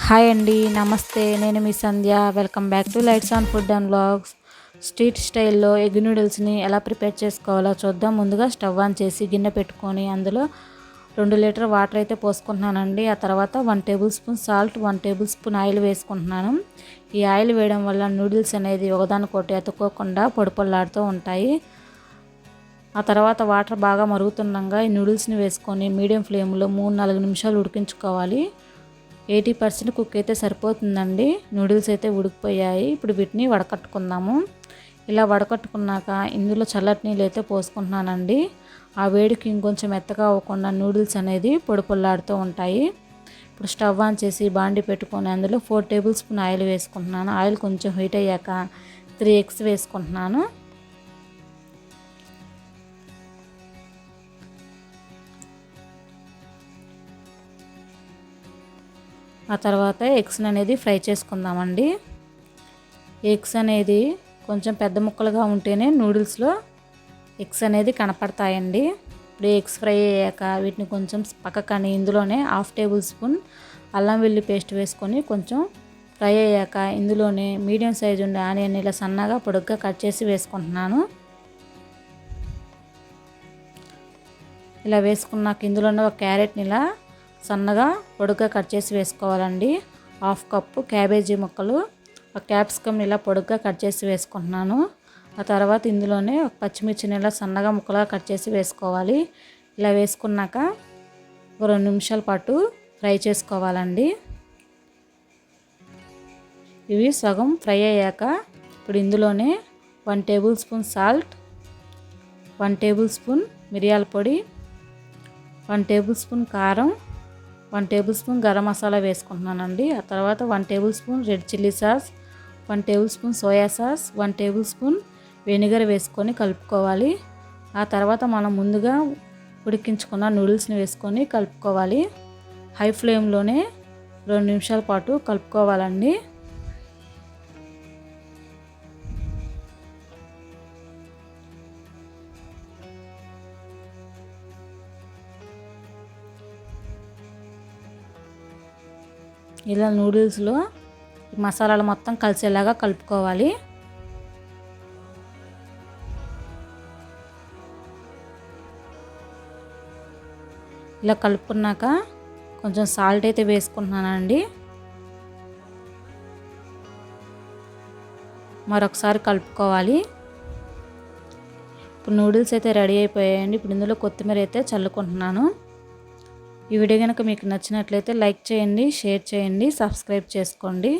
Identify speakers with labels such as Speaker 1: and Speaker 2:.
Speaker 1: Hi అండి, నమస్తే. నేను మీ Sandhya. Welcome back to lights on food and vlogs. Street స్టైల్లో ఎగ్ నూడిల్స్ని ఎలా ప్రిపేర్ చేసుకోవాలో చూద్దాం. ముందుగా స్టవ్ ఆన్ చేసి గిన్నె పెట్టుకొని అందులో 2 లీటర్ వాటర్ అయితే పోసుకుంటున్నానండి. ఆ తర్వాత 1 table spoon salt, 1 table spoon oil వేసుకుంటున్నాను. ఈ ఆయిల్ వేయడం వల్ల నూడిల్స్ అనేది ఒకదానికొకటి అతుక్కోకుండా పొడిపొల్లాడుతూ ఉంటాయి. ఆ తర్వాత వాటర్ బాగా మరుగుతుండగా ఈ నూడిల్స్ని వేసుకొని మీడియం ఫ్లేమ్లో 3-4 నిమిషాలు ఉడికించుకోవాలి. 80% కుక్ అయితే సరిపోతుందండి. నూడిల్స్ అయితే ఉడికిపోయాయి. ఇప్పుడు వీటిని వడకట్టుకుందాము. ఇలా వడకట్టుకున్నాక ఇందులో చల్లటి నీళ్ళు అయితే పోసుకుంటున్నానండి. ఆ వేడికి ఇంకొంచెం మెత్తగా అవ్వకుండా నూడిల్స్ అనేది పొడిపొల్లాడుతూ ఉంటాయి. ఇప్పుడు స్టవ్ ఆన్ చేసి బాండి పెట్టుకొని అందులో 4 టేబుల్ స్పూన్ ఆయిల్ వేసుకుంటున్నాను. ఆయిల్ కొంచెం హీట్ అయ్యాక 3 ఎగ్స్ వేసుకుంటున్నాను. ఆ తర్వాత ఎగ్స్ అనేది ఫ్రై చేసుకుందామండి. ఎగ్స్ అనేది కొంచెం పెద్ద ముక్కలుగా ఉంటేనే నూడిల్స్లో ఎగ్స్ అనేది కనపడతాయండి. ఇప్పుడు ఎగ్స్ ఫ్రై అయ్యాక వీటిని కొంచెం పక్కకని ఇందులోనే 1/2 టేబుల్ స్పూన్ అల్లం వెల్లుల్లి పేస్ట్ వేసుకొని కొంచెం ఫ్రై అయ్యాక ఇందులోనే మీడియం సైజు ఉండే ఆనియన్ ఇలా సన్నగా పొడుగ్గా కట్ చేసి వేసుకుంటున్నాను. ఇలా వేసుకున్నాక ఇందులోనే ఒక క్యారెట్ని ఇలా సన్నగా పొడుగ్గా కట్ చేసి వేసుకోవాలండి. 1/2 కప్పు క్యాబేజీ ముక్కలు, ఒక క్యాప్సికమ్ ఇలా పొడుగ్గా కట్ చేసి వేసుకుంటున్నాను. ఆ తర్వాత ఇందులోనే ఒక పచ్చిమిర్చిని ఇలా సన్నగా ముక్కలుగా కట్ చేసి వేసుకోవాలి. ఇలా వేసుకున్నాక ఒక 2 నిమిషాల పాటు ఫ్రై చేసుకోవాలండి. ఇవి సగం ఫ్రై అయ్యాక ఇప్పుడు ఇందులోనే 1 table spoon salt, 1 table spoon మిరియాల పొడి, 1 టేబుల్ స్పూన్ కారం, 1 టేబుల్ స్పూన్ గరం మసాలా వేసుకుంటున్నానండి. ఆ తర్వాత 1 table spoon red chilli sauce, 1 table spoon soya sauce, 1 table spoon vinegar వేసుకొని కలుపుకోవాలి. ఆ తర్వాత మనం ముందుగా ఉడికించుకున్న నూడిల్స్ని వేసుకొని కలుపుకోవాలి. హై ఫ్లేమ్లోనే 2 నిమిషాల పాటు కలుపుకోవాలండి. ఇలా నూడిల్స్లో మసాలాలు మొత్తం కలిసేలాగా కలుపుకోవాలి. ఇలా కలుపుకున్నాక కొంచెం సాల్ట్ అయితే వేసుకుంటున్నానండి. మరొకసారి కలుపుకోవాలి. ఇప్పుడు నూడిల్స్ అయితే రెడీ అయిపోయాయండి. ఇప్పుడు ఇందులో కొత్తిమీర అయితే చల్లుకుంటున్నాను. ఈ వీడియో కనుక మీకు నచ్చినట్లయితే లైక్ చేయండి, షేర్ చేయండి, సబ్స్క్రైబ్ చేసుకోండి.